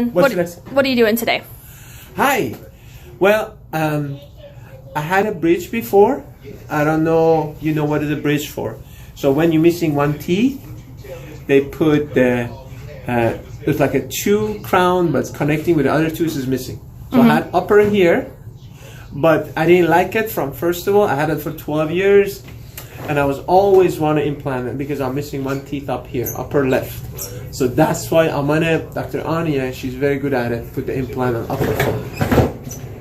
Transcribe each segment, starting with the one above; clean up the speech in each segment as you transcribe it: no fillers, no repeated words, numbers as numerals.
What are you doing today? Hi. Well, I had a bridge before. I don't know, you know what is a bridge for. So when you're missing one teeth, they put the, it's like a two crown, but it's connecting with the other tooth is missing. So I had upper here, but I didn't like it from, first of all, I had it for 12 years. And I was always want to implant it because I'm missing one teeth up here, upper left. So that's why I'm gonna, Dr. Anya, she's very good at it, put the implant on upper foot.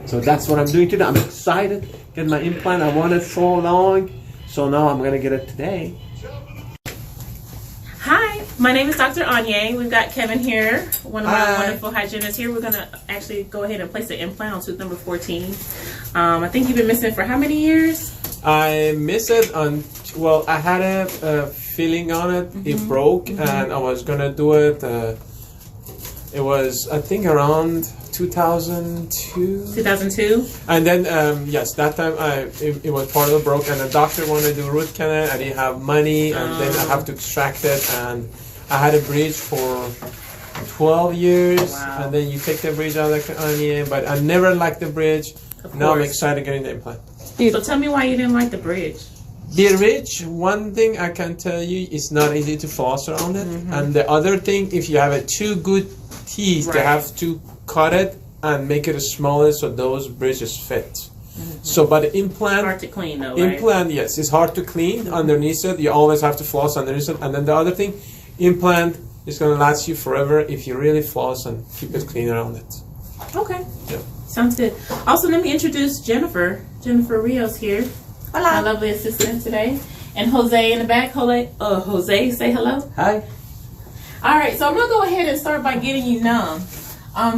So that's what I'm doing today. I'm excited, get my implant. I wanted so long, so now I'm gonna get it today. Hi, my name is Dr. Anya. We've got Kevin here, one of our wonderful hygienists here. We're gonna actually go ahead and place the implant on tooth number 14. I think you've been missing for how many years? I missed it on, well, I had a filling on it. It broke, and I was gonna do it. It was, I think, around 2002. 2002. And then, yes, that time it was part of the broke, and the doctor wanted to do root canal. I didn't have money, and then I have to extract it. And I had a bridge for 12 years, and then you take the bridge out of the onion. But I never liked the bridge. Now I'm excited getting the implant. So tell me why you didn't like the bridge. The bridge, one thing I can tell you, it's not easy to floss around it. And the other thing, if you have a two good teeth, they have to cut it and make it smaller so those bridges fit. So, but the implant, It's hard to clean though, implant, yes, it's hard to clean underneath it. You always have to floss underneath it. And then the other thing, implant is going to last you forever if you really floss and keep it clean around it. Okay. Yeah. Sounds good. Also, let me introduce Jennifer. Jennifer Rios here. Hola. My lovely assistant today. And Jose in the back. Jose, say hello. Hi. All right, so I'm going to go ahead and start by getting you numb.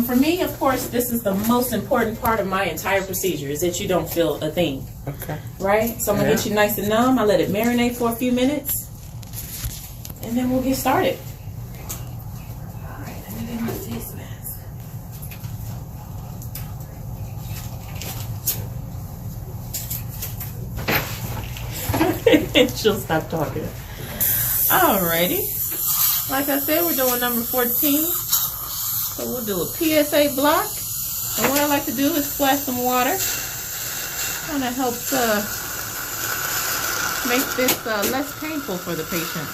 For me, of course, this is the most important part of my entire procedure, is that you don't feel a thing. Okay. Right? So I'm going to get you nice and numb. I let it marinate for a few minutes. And then we'll get started. All right, let me get my face mask. She'll stop talking. Alrighty. Like I said, we're doing number 14. So we'll do a PSA block. And what I like to do is splash some water. Kind of helps make this less painful for the patient.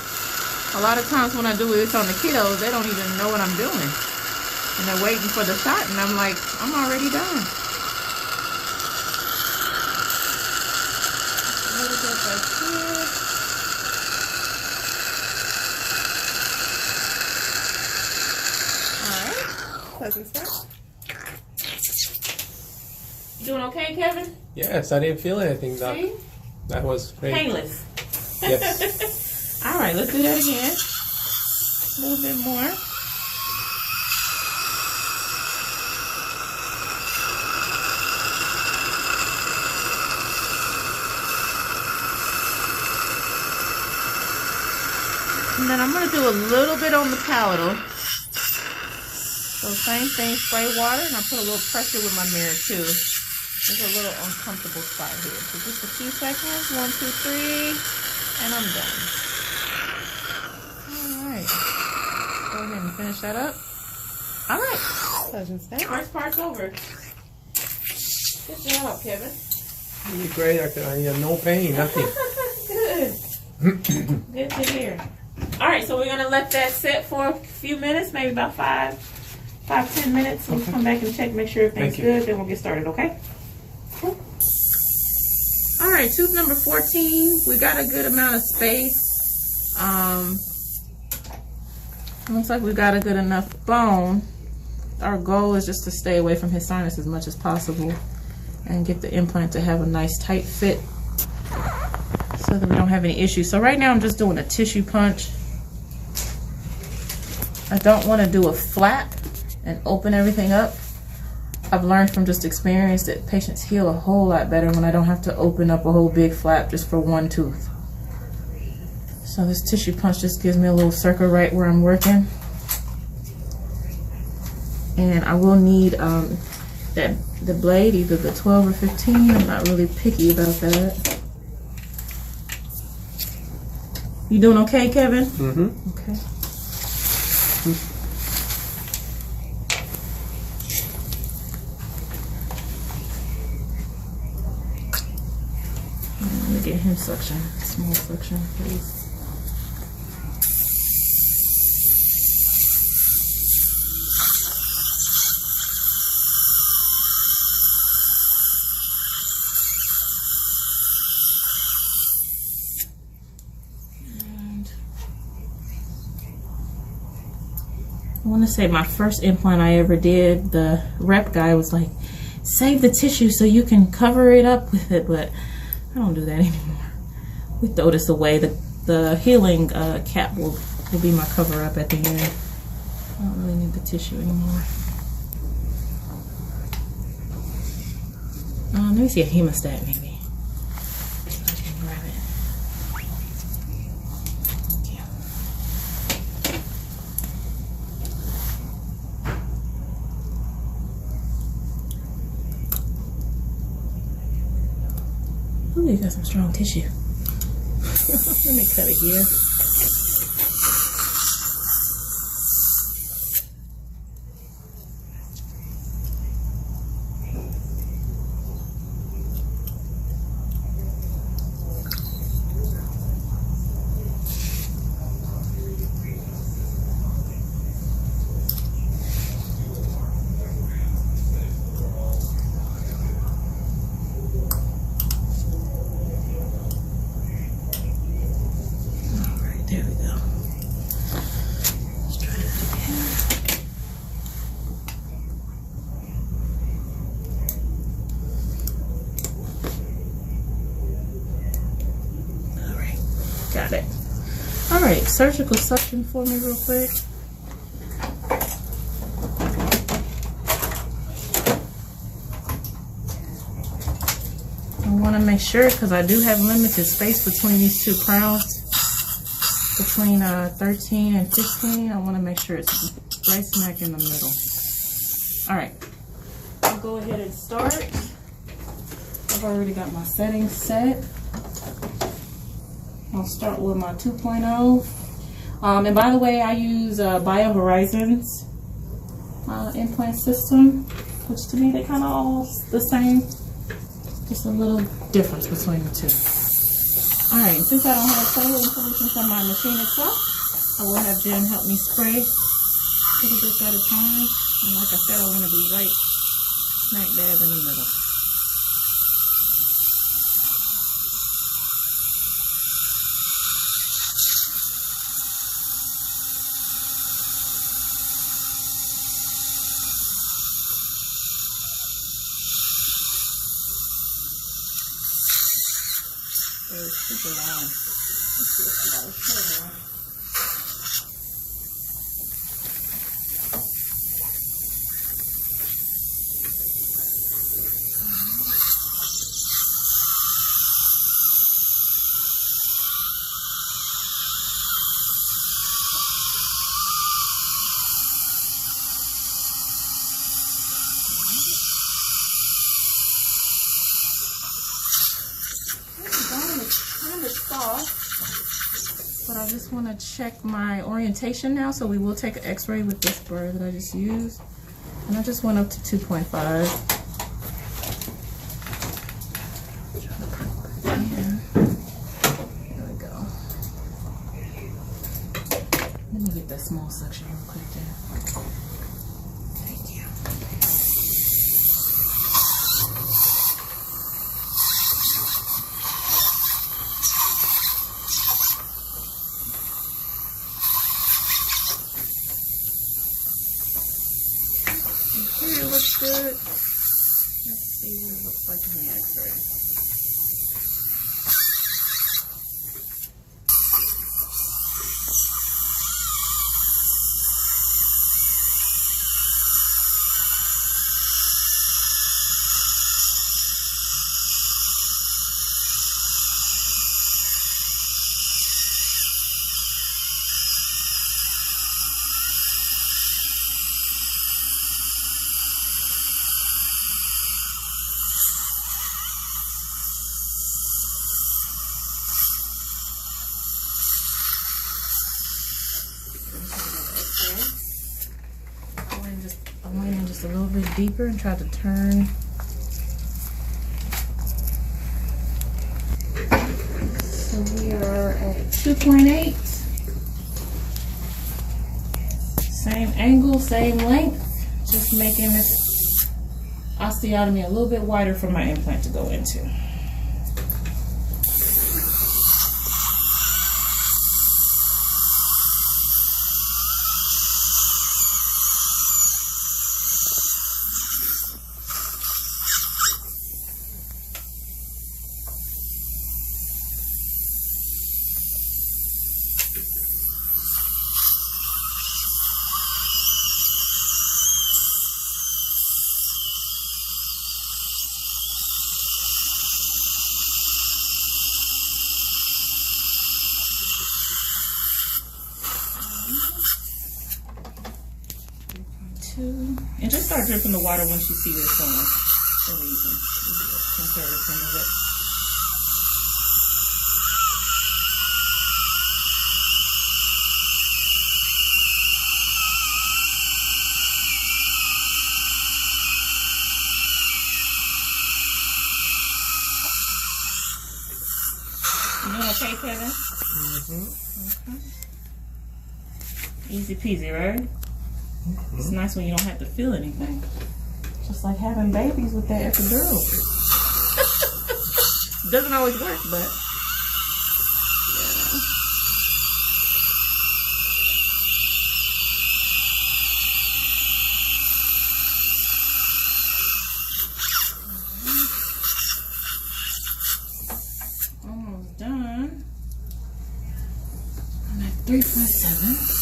A lot of times when I do this on the kiddos, they don't even know what I'm doing. And they're waiting for the shot, and I'm like, I'm already done. A little bit right here. You doing okay, Kevin? Yes, I didn't feel anything, Doc. See? That was great. Painless. Yes. All right, let's do that again. A little bit more. And then I'm going to do a little bit on the palatal. So same thing, spray water, and I put a little pressure with my mirror too. There's a little uncomfortable spot here. So just a few seconds, 1, 2, 3, and I'm done. All right. Go ahead and finish that up. All right. First part's over. Good job, Kevin. You're great, Dr. Anya. No pain, nothing. Good. Good to hear. All right, so we're going to let that sit for a few minutes, maybe about 5-10 minutes. We'll come back and check, make sure everything's good, then we'll get started, okay? Cool. All right, tooth number 14. We got a good amount of space. Looks like we got a good enough bone. Our goal is just to stay away from his sinus as much as possible and get the implant to have a nice tight fit so that we don't have any issues. So right now I'm just doing a tissue punch. I don't want to do a flap and open everything up. I've learned from just experience that patients heal a whole lot better when I don't have to open up a whole big flap just for one tooth. So this tissue punch just gives me a little circle right where I'm working. And I will need the blade, either the 12 or 15. I'm not really picky about that. You doing okay, Kevin? Mm-hmm. Okay. get him suction, small suction, please. I want to say my first implant I ever did, the rep guy was like, save the tissue so you can cover it up with it, but I don't do that anymore. We throw this away. The healing cap will be my cover up at the end. I don't really need the tissue anymore. Let me see a hemostat maybe. I can grab it. Ooh, you got some strong tissue. Let me cut it here. There we go. Let's try that again. All right, got it. All right, surgical suction for me real quick. I want to make sure, because I do have limited space between these two crowns. Between 13 and 15, I want to make sure it's right smack in the middle. All right, I'll go ahead and start. I've already got my settings set. I'll start with my 2.0. And by the way, I use Bio Horizons implant system, which to me they kind of all the same. Just a little difference between the two. Alright, since I don't have cellular information from my machine itself, I will have Jen help me spray a little bit at a time. And like I said, I want to be right smack dab in the middle. It's super long. Let's see if I got a shorter one. Kind of soft, but I just want to check my orientation now, so we will take an x-ray with this burr that I just used, and I just went up to 2.5. There we go. Let me get that small section real quick there. Thank you. Here it looks good. Let's see what it looks like in the x-ray. I went in just a little bit deeper and tried to turn 2.8. Same angle, same length. Just making this osteotomy a little bit wider for my implant to go into. And just start dripping the water once you see this on. So easy. Conserve some of it. You doing okay, Kevin? Okay. Easy peasy, right? It's nice when you don't have to feel anything. Just like having babies with that epidural. Doesn't always work, but yeah. Almost done. I'm at 3.7.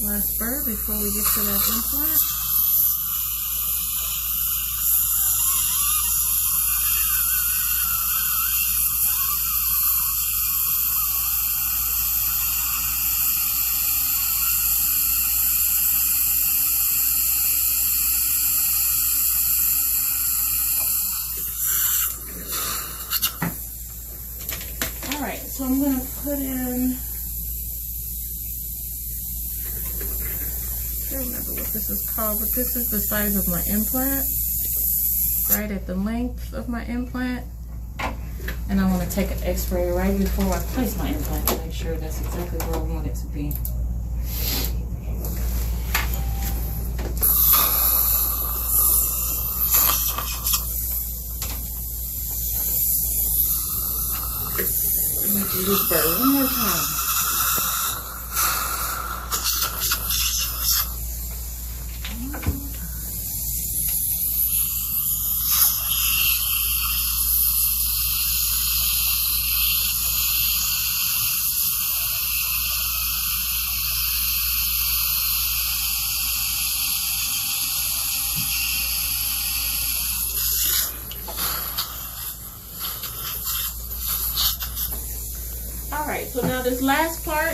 Last spur before we get to that implant. All right, so I'm going to put in, I don't remember what this is called, but this is the size of my implant, right at the length of my implant. And I want to take an x-ray right before I place my implant to make sure that's exactly where I want it to be. I'm going to do this bird one more time. Alright, so now this last part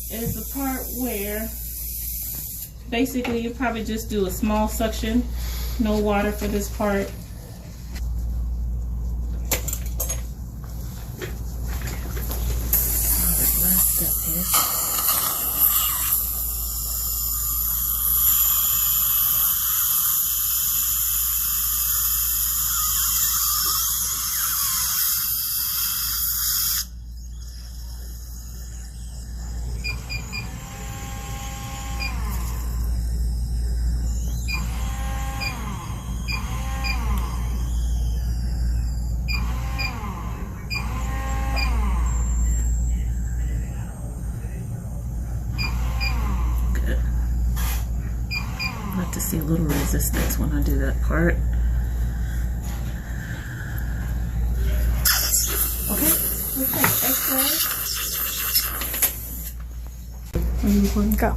is the part where basically you probably just do a small suction, no water for this part. This last step here. I like to see a little resistance when I do that part. Go.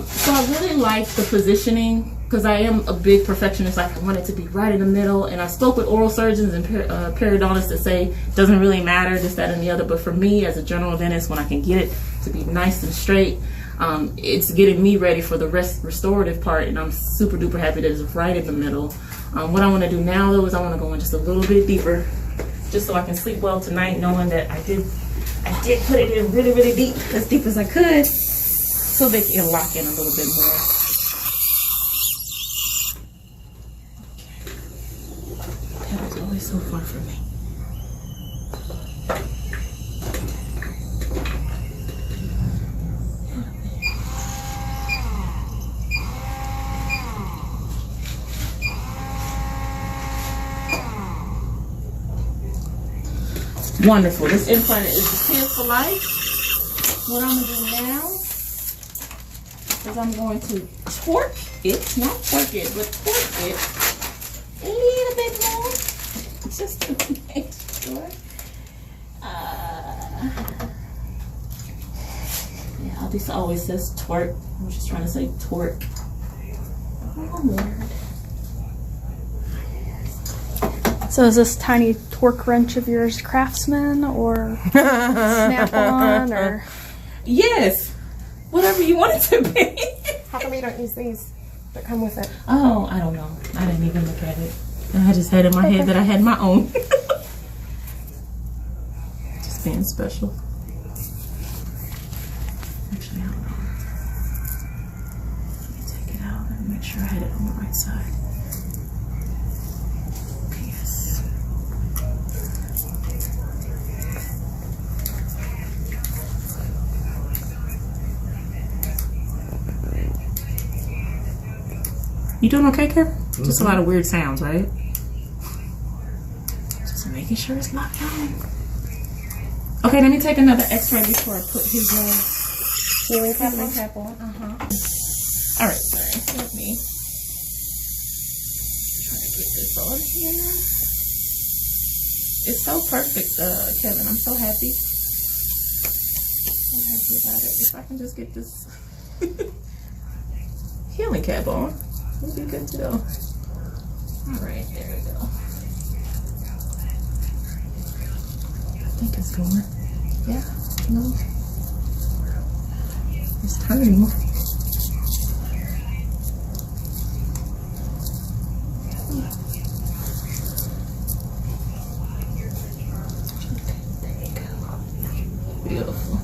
So I really like the positioning because I am a big perfectionist. Like I want it to be right in the middle. And I spoke with oral surgeons and periodontists that say it doesn't really matter, this, that, and the other. But for me, as a general dentist, when I can get it to be nice and straight, it's getting me ready for the restorative part. And I'm super duper happy that it's right in the middle. What I want to do now, though, is I want to go in just a little bit deeper, just so I can sleep well tonight, knowing that I did put it in really, really deep, as deep as I could, so they can lock in a little bit more. That was always so far from me. Wonderful. This implant is here for life. What I'm going to do now is I'm going to torque it, not twerk it, but torque it a little bit more, just to make sure. Yeah, this always says twerk. I'm just trying to say torque. Oh, Lord. So is this tiny torque wrench of yours Craftsman or Snap-on or? Yes, whatever you want it to be. How come you don't use these that come with it? Oh, I don't know. I didn't even look at it. I just had in my head that I had my own. Just being special. Actually, I don't know. Let me take it out and make sure I had it on the right side. Yes. You doing okay, Karen? Mm-hmm. Just a lot of weird sounds, right? Just making sure it's locked on. Okay, let me take another X-ray before I put his healing cap on. All right, sorry. Let me try to get this on here. It's so perfect, Kevin. I'm so happy. So happy about it. If I can just get this healing cap on, we'll be good to go. All right, there we go. I think it's going. Yeah, no. It's turning. There you go. Beautiful.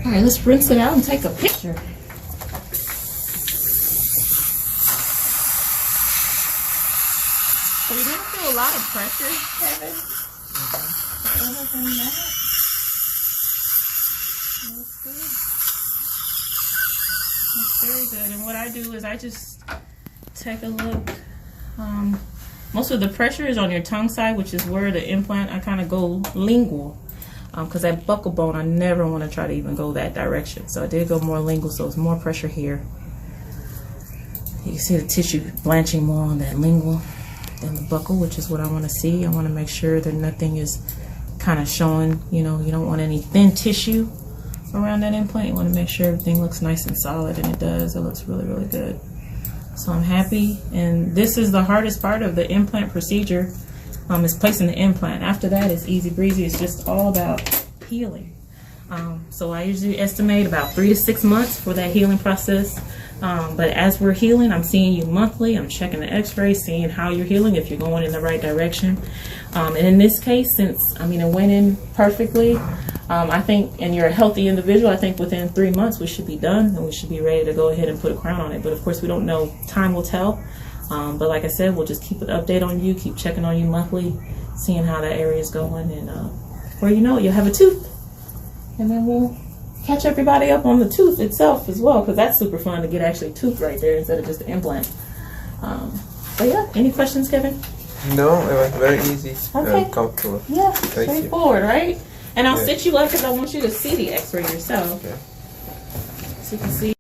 All right, let's rinse it out and take a picture. So you didn't feel a lot of pressure, Kevin? But other than that, it looks good. It's very good. And what I do is I just take a look. Most of the pressure is on your tongue side, which is where the implant, I kind of go lingual. Because that buccal bone, I never want to try to even go that direction. So I did go more lingual, so it's more pressure here. You can see the tissue blanching more on that lingual than the buccal, which is what I want to see. I want to make sure that nothing is kind of showing, you know, you don't want any thin tissue around that implant. You want to make sure everything looks nice and solid, and it does. It looks really, really good. So I'm happy, and this is the hardest part of the implant procedure, is placing the implant. After that, it's easy breezy. It's just all about healing. So I usually estimate about 3 to 6 months for that healing process. But as we're healing, I'm seeing you monthly. I'm checking the x-rays, seeing how you're healing, if you're going in the right direction. And in this case, since, I mean, it went in perfectly, I think, and you're a healthy individual, I think within 3 months we should be done and we should be ready to go ahead and put a crown on it. But of course, we don't know. Time will tell. But like I said, we'll just keep an update on you, keep checking on you monthly, seeing how that area is going. And before you know it, you'll have a tooth. And then we'll catch everybody up on the tooth itself as well, because that's super fun to get actually a tooth right there instead of just an implant. But yeah, any questions, Kevin? No, it was very easy Okay. and comfortable. Yeah, Thank you. straightforward, right? And I'll Yeah. sit you up because I want you to see the x-ray yourself. Okay. So you can see